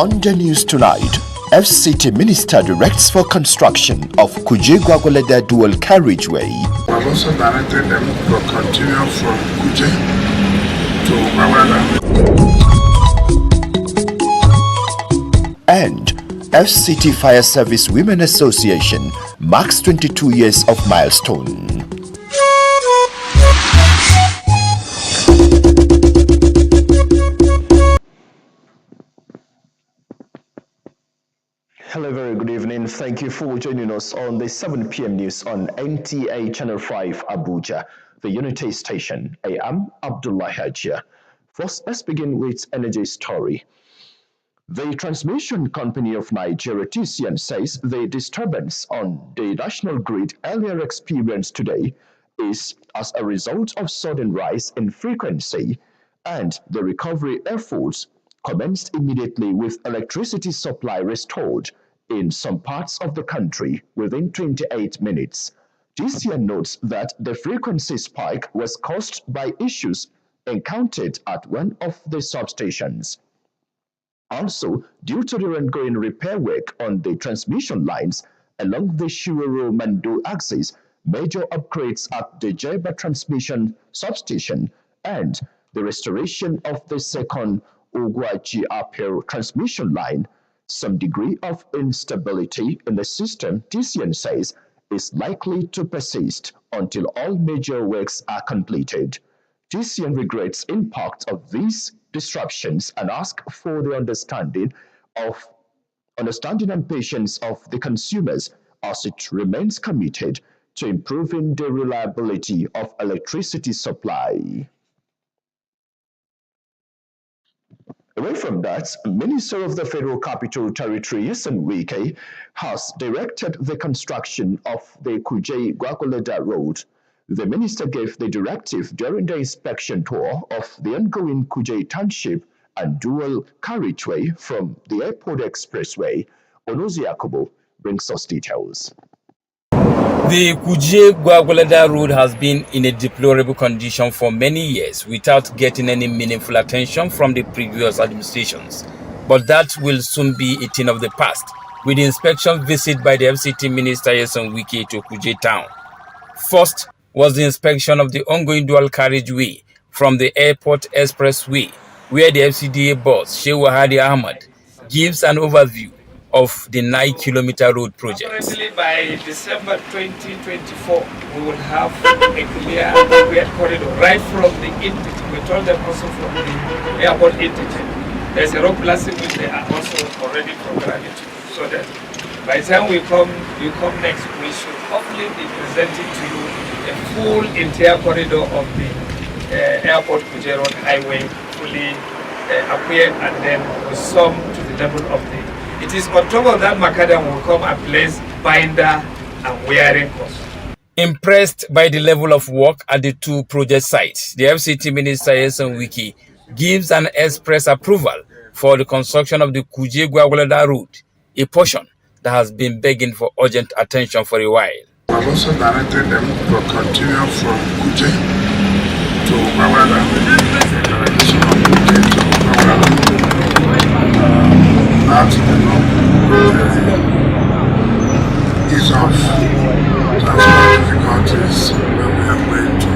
On the news tonight, FCT Minister directs for construction of Kuje Gwagwalada dual carriageway. I've also directed them to continue from Kuje to Gwagwalada. And FCT Fire Service Women Association marks 22 years of milestone. Hello, very good evening. Thank you for joining us on the 7 p.m. news on NTA Channel 5 Abuja, the Unity station. I am Abdullah Hajia. First, let's begin with energy story. The transmission company of Nigeria, TCN, says the disturbance on the national grid earlier experienced today is as a result of sudden rise in frequency, and the recovery efforts commenced immediately with electricity supply restored in some parts of the country within 28 minutes. TCN notes that the frequency spike was caused by issues encountered at one of the substations. Also, due to the ongoing repair work on the transmission lines along the Shiroro-Mando axis, major upgrades at the Jeba transmission substation, and the restoration of the second Ogwaji-Apero transmission line, some degree of instability in the system, TCN says, is likely to persist until all major works are completed. TCN regrets impact of these disruptions and asks for the understanding and patience of the consumers as it remains committed to improving the reliability of electricity supply. Away from that, Minister of the Federal Capital Territory, Yasin Wike, has directed the construction of the Kuje Gwagwalada Road. The minister gave the directive during the inspection tour of the ongoing Kuje Township and dual carriageway from the Airport Expressway. Onozi Yakubu brings us details. The Kuje Gwagwalada Road has been in a deplorable condition for many years without getting any meaningful attention from the previous administrations. But that will soon be a thing of the past, with the inspection visit by the FCT Minister Yasin Wike to Kuje Town. First was the inspection of the ongoing dual carriageway from the Airport Expressway, where the FCDA boss, Shehu Hadi Ahmad, gives an overview of the 9-kilometer road project. Currently, by December 2024, we will have a clear corridor right from the intake. We told them also from the airport intake. There's a road plastic which they are also already programming to, so that by the time you come next, we should hopefully be presenting to you a full entire corridor of the airport Kuje Road highway fully appear, and then with some to the level of the. It is on top of that macadam will come and place binder and wiring costs. Impressed by the level of work at the two project sites, the FCT Minister Yasin Wike gives an express approval for the construction of the Kuje Gwagwalada Road, a portion that has been begging for urgent attention for a while. I've also directed them to continue from Kuje to Gwagwalada. That's ease of transport difficulties when we are going to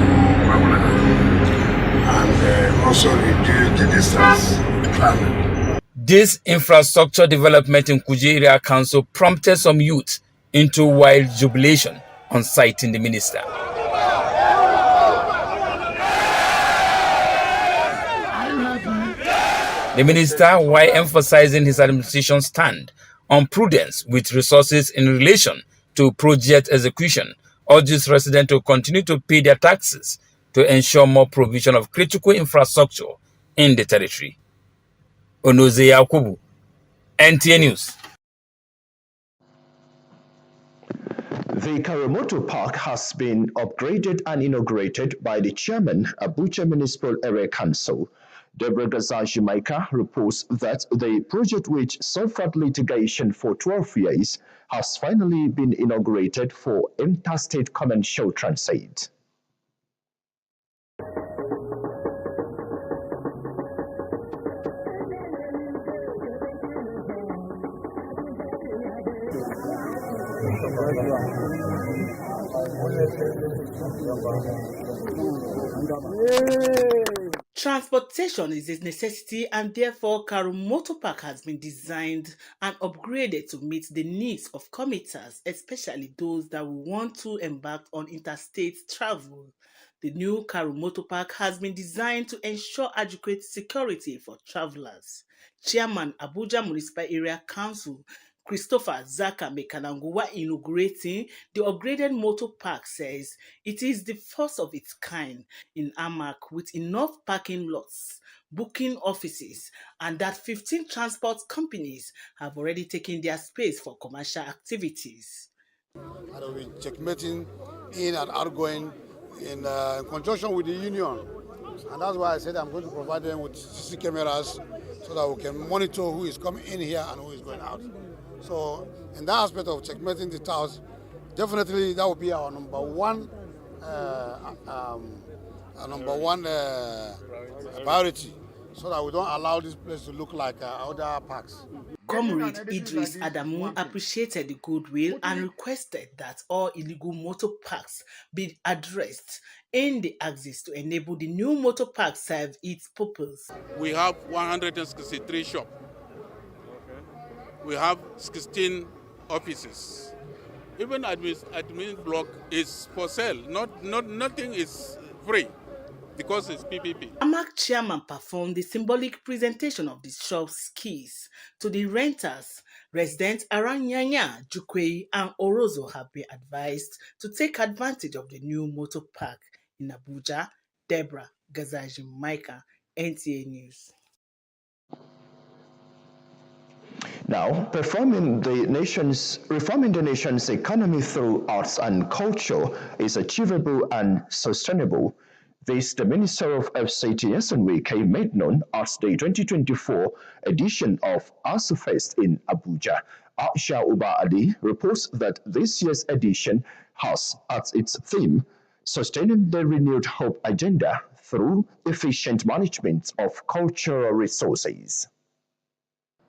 Gwagwalada, and also reduce the distance traveled. This infrastructure development in Kuje Area Council prompted some youth into wild jubilation on citing the minister. The minister, while emphasizing his administration's stand on prudence with resources in relation to project execution, urges residents to continue to pay their taxes to ensure more provision of critical infrastructure in the territory. Onoze Yakubu, NTA News. The Karamoto Park has been upgraded and inaugurated by the chairman, Abuja Municipal Area Council. Deborah Gaza-Jamaica reports that the project, which suffered litigation for 12 years, has finally been inaugurated for interstate commercial transit. Transportation is a necessity, and therefore Karu Motor Park has been designed and upgraded to meet the needs of commuters, especially those that will want to embark on interstate travel. The new Karu Motor Park has been designed to ensure adequate security for travelers. Chairman Abuja Municipal Area Council Christopher Zaka Mekananguwa inaugurating the upgraded motor park says it is the first of its kind in Amak with enough parking lots, booking offices, and that 15 transport companies have already taken their space for commercial activities. And we'll be checkmating in and outgoing in conjunction with the union. And that's why I said I'm going to provide them with CC cameras so that we can monitor who is coming in here and who is going out. So in that aspect of checkmating the towers, definitely that will be our number one priority, so that we don't allow this place to look like other parks. Comrade Idris Adamu appreciated the goodwill and requested that all illegal motor parks be addressed in the axis to enable the new motor park serve its purpose. We have 163 shops. We have 16 offices. Even admin block is for sale. Nothing is free because it's PPP. Amak chairman performed the symbolic presentation of the shop's keys to the renters. Residents around Nyanya, Jukwei, and Orozo have been advised to take advantage of the new motor park in Abuja. Deborah Gazaji Micah, NTA News. Now, reforming the nation's economy through arts and culture is achievable and sustainable. This, the Minister of FCT Wike made known at the 2024 edition of ASUFest in Abuja. Aisha Uba Ali reports that this year's edition has as its theme sustaining the renewed hope agenda through efficient management of cultural resources.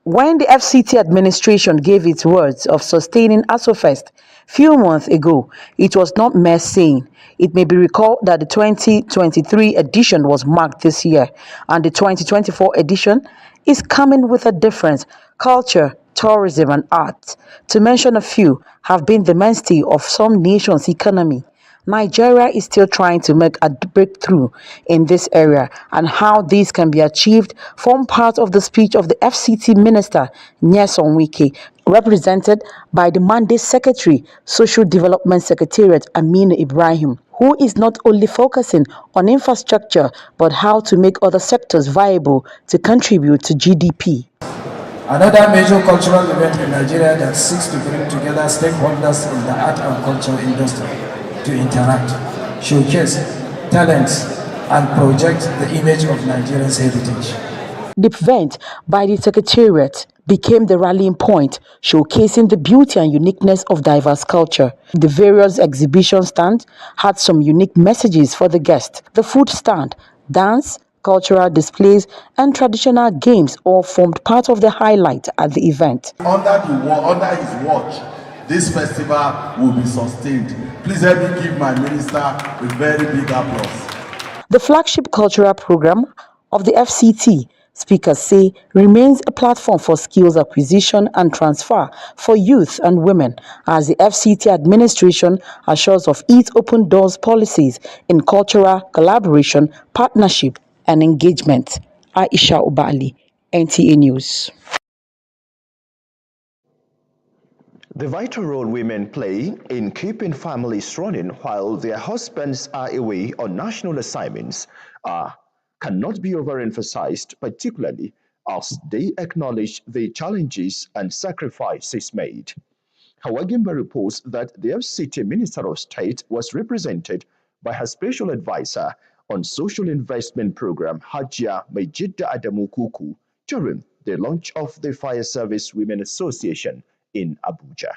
When the FCT administration gave its words of sustaining ASOFest few months ago, it was not mere saying. It may be recalled that the 2023 edition was marked this year, and the 2024 edition is coming with a difference. Culture, tourism, and art, to mention a few, have been the mainstay of some nations' economy. Nigeria is still trying to make a breakthrough in this area, and how this can be achieved form part of the speech of the FCT Minister, Nyesom Wike, represented by the Mandate Secretary, Social Development Secretariat, Aminu Ibrahim, who is not only focusing on infrastructure, but how to make other sectors viable to contribute to GDP. Another major cultural event in Nigeria that seeks to bring together stakeholders in the art and culture industry to interact, showcase talents, and project the image of Nigeria's heritage. The event by the Secretariat became the rallying point, showcasing the beauty and uniqueness of diverse culture. The various exhibition stands had some unique messages for the guests. The food stand, dance, cultural displays, and traditional games all formed part of the highlight at the event. Under his watch, this festival will be sustained. Please help me give my minister a very big applause. The flagship cultural program of the FCT, speakers say, remains a platform for skills acquisition and transfer for youth and women, as the FCT administration assures of its open doors policies in cultural collaboration, partnership, and engagement. Aisha Ubali, NTA News. The vital role women play in keeping families running while their husbands are away on national assignments cannot be overemphasized, particularly as they acknowledge the challenges and sacrifices made. Hawagimba reports that the FCT Minister of State was represented by her special advisor on social investment program, Hajia Mejida Adamu Kuku, during the launch of the Fire Service Women Association in Abuja.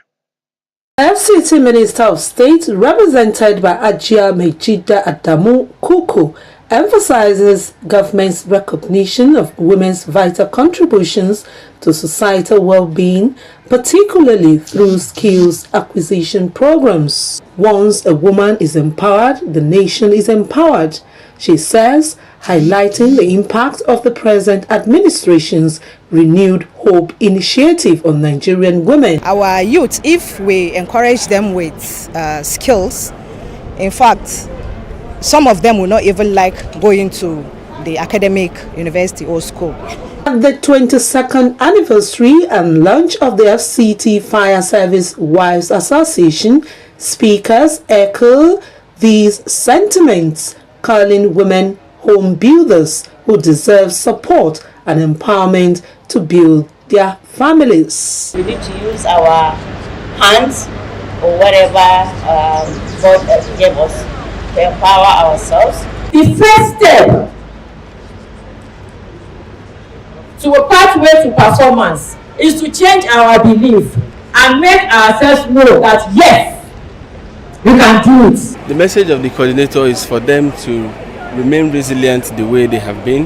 FCT Minister of State, represented by Hajia Mejida Adamu Kuku, emphasizes government's recognition of women's vital contributions to societal well-being, particularly through skills acquisition programs. Once a woman is empowered, the nation is empowered, she says, highlighting the impact of the present administration's Renewed Hope initiative on Nigerian women. Our youth, if we encourage them with skills, in fact, some of them will not even like going to the academic university or school. At the 22nd anniversary and launch of the FCT Fire Service Wives Association, speakers echo these sentiments, calling women home builders who deserve support and empowerment to build their families. We need to use our hands or whatever God gave us to empower ourselves. The first step to a pathway to performance is to change our belief and make ourselves know that yes, we can do it. The message of the coordinator is for them to remain resilient the way they have been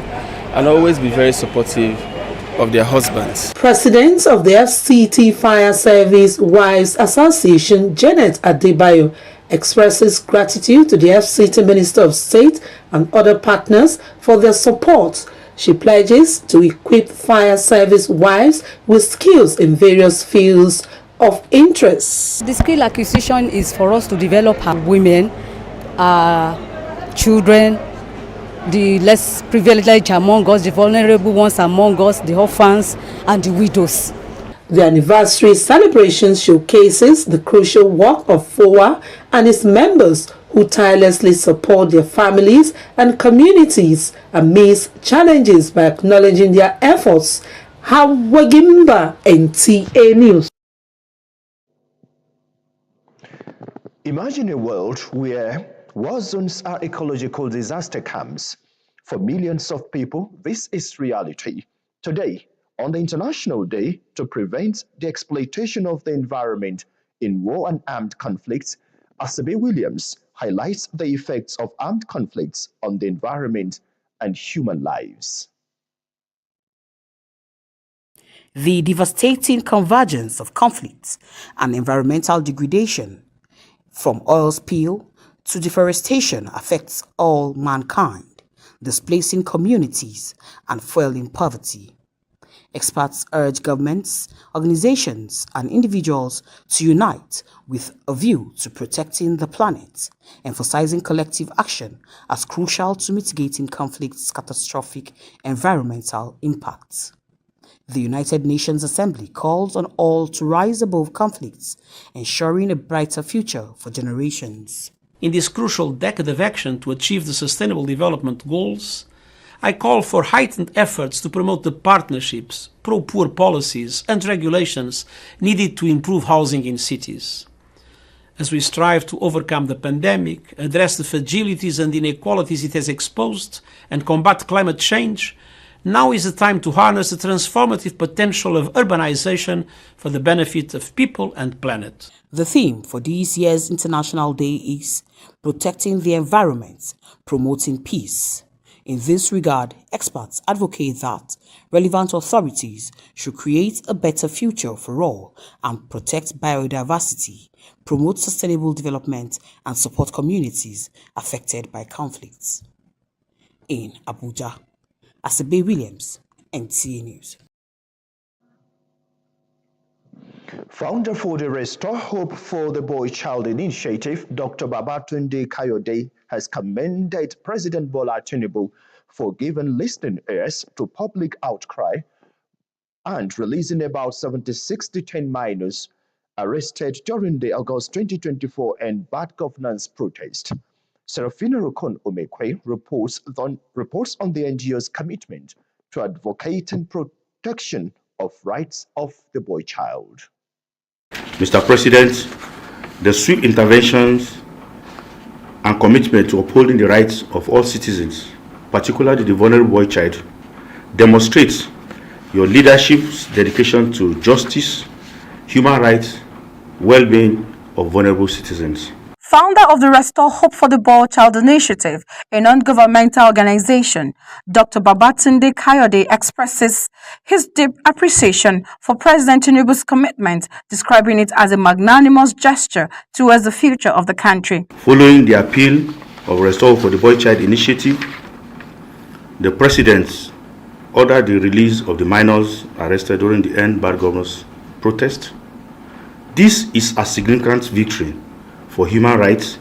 and always be very supportive of their husbands. President of the FCT Fire Service Wives Association, Janet Adebayo, expresses gratitude to the FCT Minister of State and other partners for their support. She pledges to equip fire service wives with skills in various fields of interest. The skill acquisition is for us to develop our women, our children, the less privileged among us, the vulnerable ones among us, the orphans and the widows. The anniversary celebration showcases the crucial work of FOA and its members who tirelessly support their families and communities amidst challenges by acknowledging their efforts. Hawagimba, NTA News. Imagine a world where war zones are ecological disaster camps. For millions of people, this is reality. Today, on the International Day to prevent the exploitation of the environment in war and armed conflicts, Asabe Williams highlights the effects of armed conflicts on the environment and human lives. The devastating convergence of conflicts and environmental degradation, from oil spill to deforestation, affects all mankind, displacing communities and fueling poverty. Experts urge governments, organizations, and individuals to unite with a view to protecting the planet, emphasizing collective action as crucial to mitigating conflicts' catastrophic environmental impacts. The United Nations Assembly calls on all to rise above conflicts, ensuring a brighter future for generations. In this crucial decade of action to achieve the Sustainable Development Goals, I call for heightened efforts to promote the partnerships, pro-poor policies and regulations needed to improve housing in cities. As we strive to overcome the pandemic, address the fragilities and inequalities it has exposed, and combat climate change, now is the time to harness the transformative potential of urbanization for the benefit of people and planet. The theme for this year's International Day is Protecting the Environment, Promoting Peace. In this regard, experts advocate that relevant authorities should create a better future for all and protect biodiversity, promote sustainable development, and support communities affected by conflicts. In Abuja, Asabe Williams, NTA News. Founder for the Restore Hope for the Boy Child Initiative, Dr. Babatunde Kayode, has commended President Bola Tinubu for giving listening ears to public outcry and releasing about 76 detained minors arrested during the August 2024 and bad governance protest. Serafina Rokon Omekwe reports on the NGO's commitment to advocating protection of rights of the boy child. Mr. President, the swift interventions and commitment to upholding the rights of all citizens, particularly the vulnerable boy child, demonstrates your leadership's dedication to justice, human rights, well-being of vulnerable citizens. Founder of the Restore Hope for the Boy Child Initiative, a non-governmental organization, Dr. Babatunde Kayode expresses his deep appreciation for President Tinubu's commitment, describing it as a magnanimous gesture towards the future of the country. Following the appeal of Restore Hope for the Boy Child Initiative, the President ordered the release of the minors arrested during the End Bad Governors protest. This is a significant victory for human rights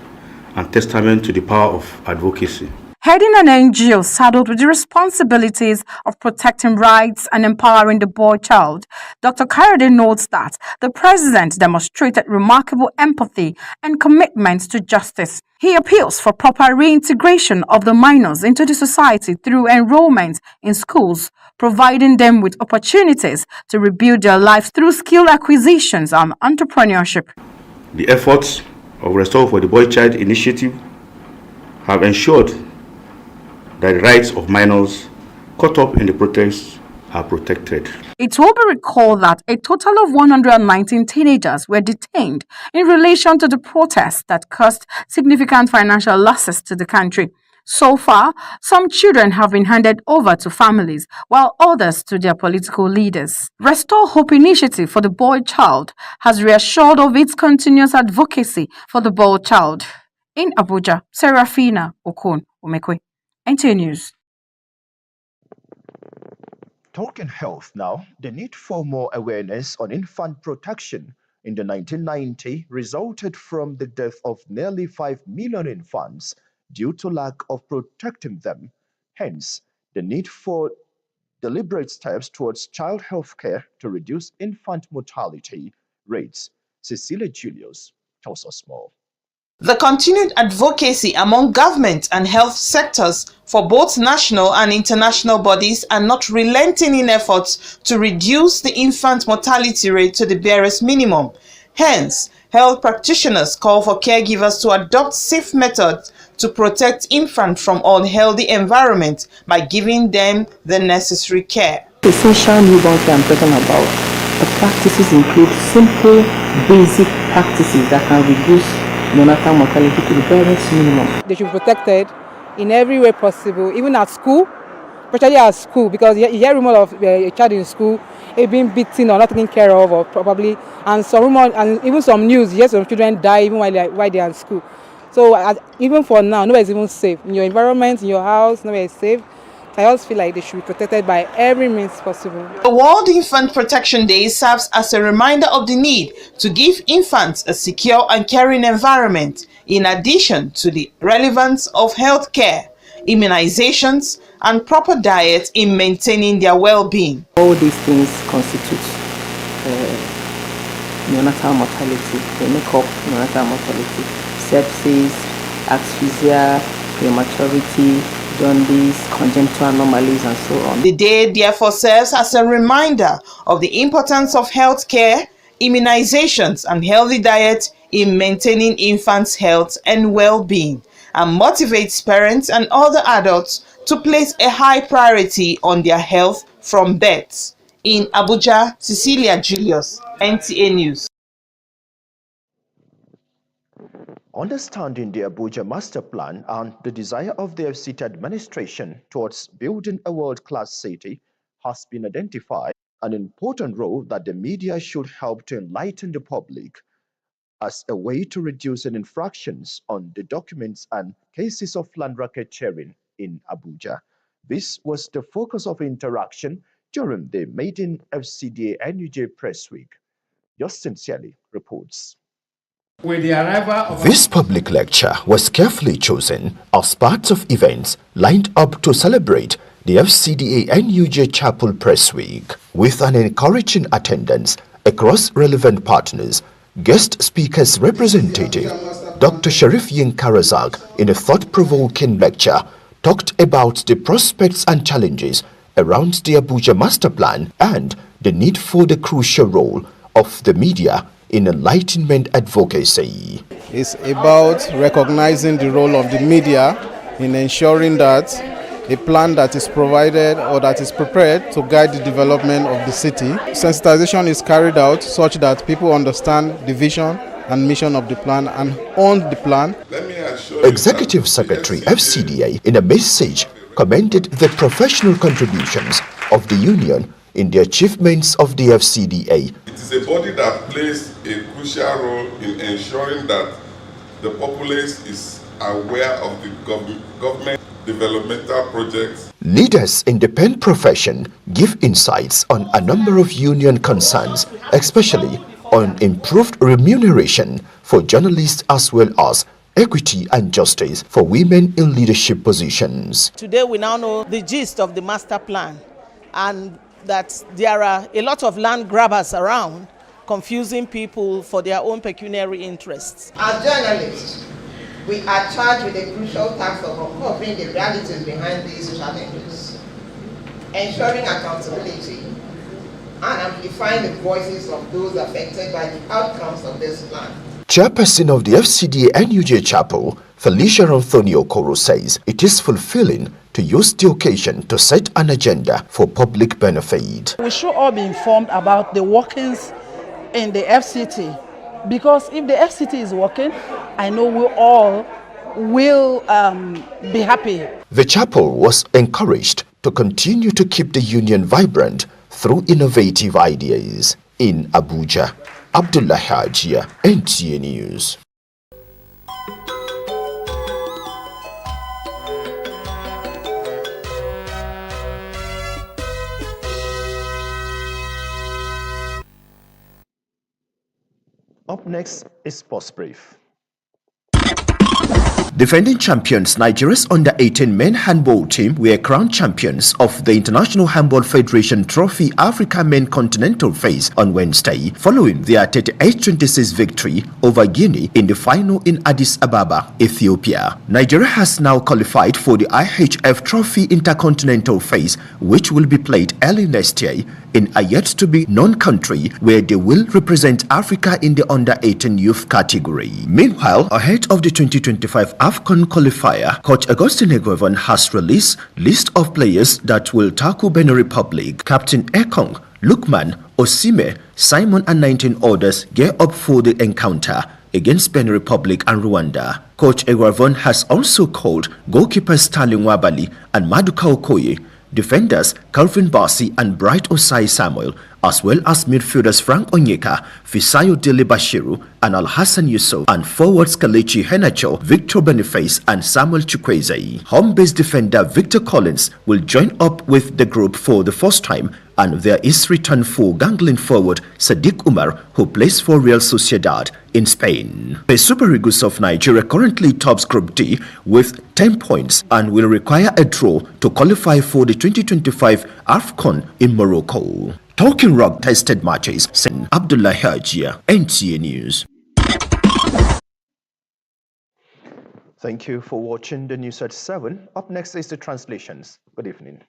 and testament to the power of advocacy. Heading an NGO saddled with the responsibilities of protecting rights and empowering the boy child, Dr. Kayode notes that the president demonstrated remarkable empathy and commitment to justice. He appeals for proper reintegration of the minors into the society through enrollment in schools, providing them with opportunities to rebuild their lives through skill acquisitions and entrepreneurship. The efforts of Restore for the Boy Child Initiative have ensured that the rights of minors caught up in the protests are protected. It will be recalled that a total of 119 teenagers were detained in relation to the protests that caused significant financial losses to the country. So far, some children have been handed over to families, while others to their political leaders. Restore Hope Initiative for the Boy Child has reassured of its continuous advocacy for the boy child. In Abuja, Serafina Okon Omekwe, NTA News. Talking health now, the need for more awareness on infant protection in the 1990 resulted from the death of nearly 5 million infants due to lack of protecting them. Hence, the need for deliberate steps towards child health care to reduce infant mortality rates. Cecilia Julius tells us more. The continued advocacy among government and health sectors for both national and international bodies are not relenting in efforts to reduce the infant mortality rate to the barest minimum. Hence, health practitioners call for caregivers to adopt safe methods to protect infants from unhealthy environments by giving them the necessary care. Essential newborn care I'm talking about. The practices include simple, basic practices that can reduce neonatal mortality to the barest minimum. They should be protected in every way possible, even at school, especially at school, because you hear rumor of a child in school being beaten or not taken care of, or probably, and some rumor, and even some news, yes, some children die even while they are in school. So even for now, nobody is even safe. In your environment, in your house, nobody is safe. I also feel like they should be protected by every means possible. The World Infant Protection Day serves as a reminder of the need to give infants a secure and caring environment, in addition to the relevance of health care, immunizations, and proper diet in maintaining their well-being. All these things constitute neonatal mortality. They make up neonatal mortality. Sepsis, asphyxia, prematurity, jaundice, congenital anomalies, and so on. The day therefore serves as a reminder of the importance of health care, immunizations, and healthy diet in maintaining infants' health and well-being, and motivates parents and other adults to place a high priority on their health from birth. In Abuja, Cecilia Julius, NTA News. Understanding the Abuja master plan and the desire of the FCT administration towards building a world-class city has been identified an important role that the media should help to enlighten the public as a way to reduce infractions on the documents and cases of land racketeering in Abuja. This was the focus of interaction during the maiden FCDA NUJ Press Week. Justin Siali reports. This public lecture was carefully chosen as part of events lined up to celebrate the FCDA NUJ Chapel Press Week, with an encouraging attendance across relevant partners. Guest speakers representative Dr. Sharif Yinkarazak, in a thought-provoking lecture, talked about the prospects and challenges around the Abuja Master Plan and the need for the crucial role of the media in enlightenment advocacy. It's about recognizing the role of the media in ensuring that a plan that is provided or that is prepared to guide the development of the city. Sensitization is carried out such that people understand the vision and mission of the plan and owned the plan. Let me assure you Executive that Secretary the FCDA, in a message, commended the professional contributions of the union in the achievements of the FCDA. It is a body that plays a crucial role in ensuring that the populace is aware of the government developmental projects. Leaders in the pen profession give insights on a number of union concerns, especially on improved remuneration for journalists as well as equity and justice for women in leadership positions. Today we now know the gist of the master plan and that there are a lot of land grabbers around confusing people for their own pecuniary interests. As journalists, we are charged with the crucial task of uncovering the realities behind these challenges, ensuring accountability, and amplifying the voices of those affected by the outcomes of this plan. Chairperson of the FCDA NUJ Chapel, Felicia Anthony Okoro, says it is fulfilling to use the occasion to set an agenda for public benefit. We should all be informed about the workings in the FCT, because if the FCT is working, I know we all will be happy. The chapel was encouraged to continue to keep the union vibrant through innovative ideas. In Abuja, Abdullah Hajia, NTA News. Up next is Sports Brief. Defending champions Nigeria's under-18 men handball team were crowned champions of the International Handball Federation Trophy Africa Men Continental Phase on Wednesday, following their 38-26 victory over Guinea in the final in Addis Ababa, Ethiopia. Nigeria has now qualified for the IHF Trophy Intercontinental Phase, which will be played early next year in a yet-to-be-known country where they will represent Africa in the under-18 youth category. Meanwhile, ahead of the 2025 AFCON qualifier, Coach Augustine Eguavoen has released list of players that will tackle Benin Republic. Captain Ekong, Lukman, Osime, Simon and 19 others gear up for the encounter against Benin Republic and Rwanda. Coach Eguavoen has also called goalkeepers Stanley Nwabali and Maduka Okoye, defenders Calvin Bassi and Bright Osai Samuel, as well as midfielders Frank Onyeka, Fisayo Dele Bashiru, and Al-Hassan Yusuf, and forwards Kalechi Henacho, Victor Boniface, and Samuel Chukwueze. Home-based defender Victor Collins will join up with the group for the first time, and there is return for gangling forward Sadiq Umar, who plays for Real Sociedad in Spain. The Super Eagles of Nigeria currently tops Group D with 10 points and will require a draw to qualify for the 2025 AFCON in Morocco. Talking Rock tested matches, sent Abdullah Hajia, NTA News. Thank you for watching the news at 7. Up next is the translations. Good evening.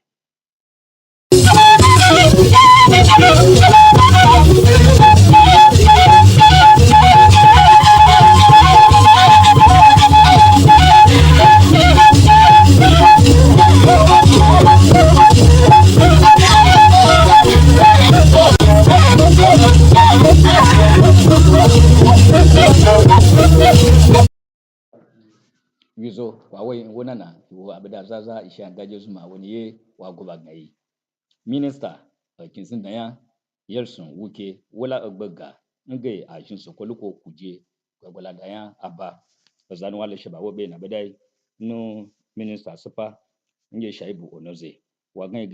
Wizo wawe wonana wo abedazaza ishangaje zuma woniye wa gobagnai minister kinsin danya Yelson Wuke wala agbaga ngai a shin sokoluko kuje gwagwala danya aba bazanu wala shaba wobe na bedai no minister sapa nge shaibu onoze wa ngai